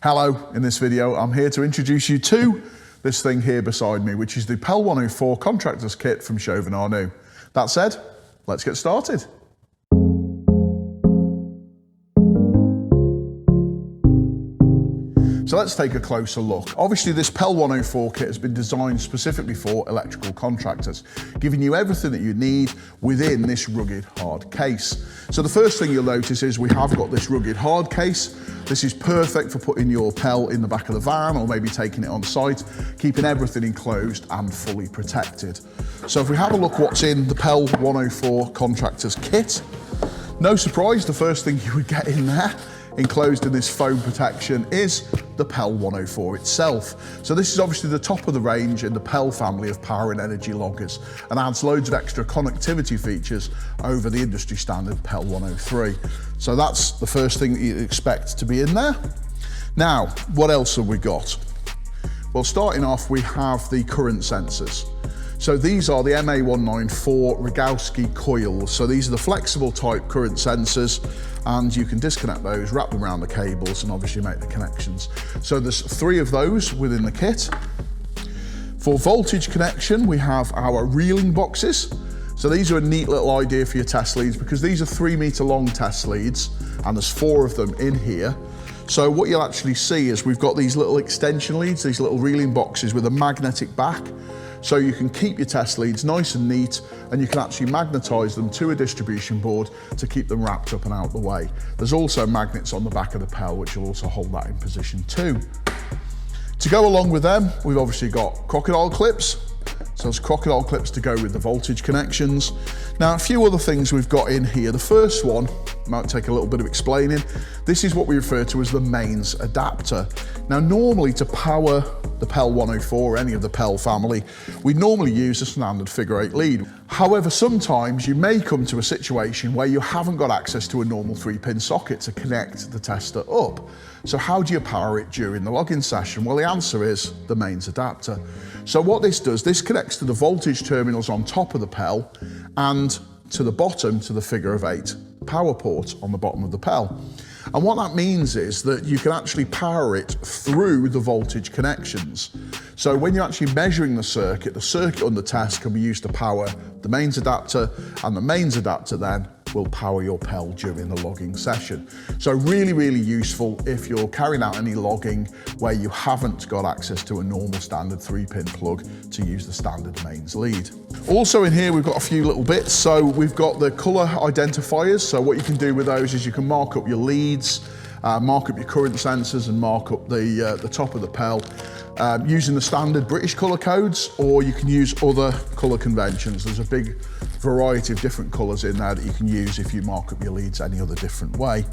Hello, in this video I'm here to introduce you to this thing here beside me, which is the PEL104 Contractors kit from Chauvin Arnoux. That said, let's get started. So let's take a closer look. Obviously this PEL104 kit has been designed specifically for electrical contractors, giving you everything that you need within this rugged hard case. So the first thing you'll notice is we have got this rugged hard case. This is perfect for putting your PEL in the back of the van or maybe taking it on site, keeping everything enclosed and fully protected. So if we have a look what's in the PEL104 Contractors kit, no surprise, the first thing you would get in there, enclosed in this foam protection, is the PEL104 itself. So this is obviously the top of the range in the PEL family of power and energy loggers and adds loads of extra connectivity features over the industry standard PEL103. So that's the first thing that you'd expect to be in there. Now, what else have we got? Well, starting off, we have the current sensors. So these are the MA194 Rogowski coils. So these are the flexible type current sensors, and you can disconnect those, wrap them around the cables and obviously make the connections. So there's 3 of those within the kit. For voltage connection, we have our reeling boxes. So these are a neat little idea for your test leads because these are 3-meter long test leads and there's 4 of them in here. So what you'll actually see is we've got these little extension leads, these little reeling boxes with a magnetic back. So you can keep your test leads nice and neat, and you can actually magnetise them to a distribution board to keep them wrapped up and out of the way. There's also magnets on the back of the PEL which will also hold that in position too. To go along with them, we've obviously got crocodile clips. So there's crocodile clips to go with the voltage connections. Now, a few other things we've got in here. The first one might take a little bit of explaining. This is what we refer to as the mains adapter. Now, normally to power the PEL104 or any of the PEL family, we normally use a standard figure 8 lead. However, sometimes you may come to a situation where you haven't got access to a normal 3-pin socket to connect the tester up. So how do you power it during the logging session? Well, the answer is the mains adapter. So what this does, this connects to the voltage terminals on top of the PEL and to the bottom to the figure of 8 power port on the bottom of the PEL. And what that means is that you can actually power it through the voltage connections. So when you're actually measuring the circuit under test can be used to power the mains adapter, and the mains adapter then will power your PEL during the logging session. So really, really useful if you're carrying out any logging where you haven't got access to a normal standard 3-pin plug to use the standard mains lead. Also in here, we've got a few little bits. So we've got the color identifiers. So what you can do with those is you can mark up your leads, mark up your current sensors and mark up the top of the PEL using the standard British colour codes, or you can use other colour conventions. There's a big variety of different colours in there that you can use if you mark up your leads any other different way.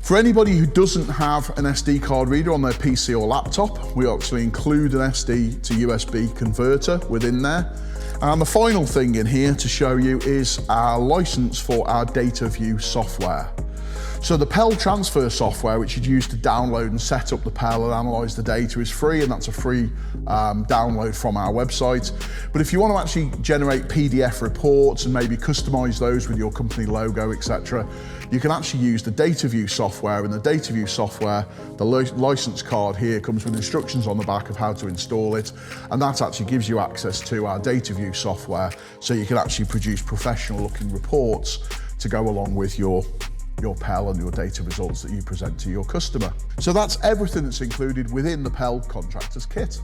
For anybody who doesn't have an SD card reader on their PC or laptop, we actually include an SD to USB converter within there. And the final thing in here to show you is our license for our Dataview software. So the PEL transfer software, which you'd use to download and set up the PEL and analyse the data, is free, and that's a free download from our website. But if you want to actually generate PDF reports and maybe customise those with your company logo, etc., you can actually use the Dataview software. And the Dataview software, the license card here comes with instructions on the back of how to install it, and that actually gives you access to our Dataview software, so you can actually produce professional-looking reports to go along with your PEL and your data results that you present to your customer. So that's everything that's included within the PEL Contractors kit.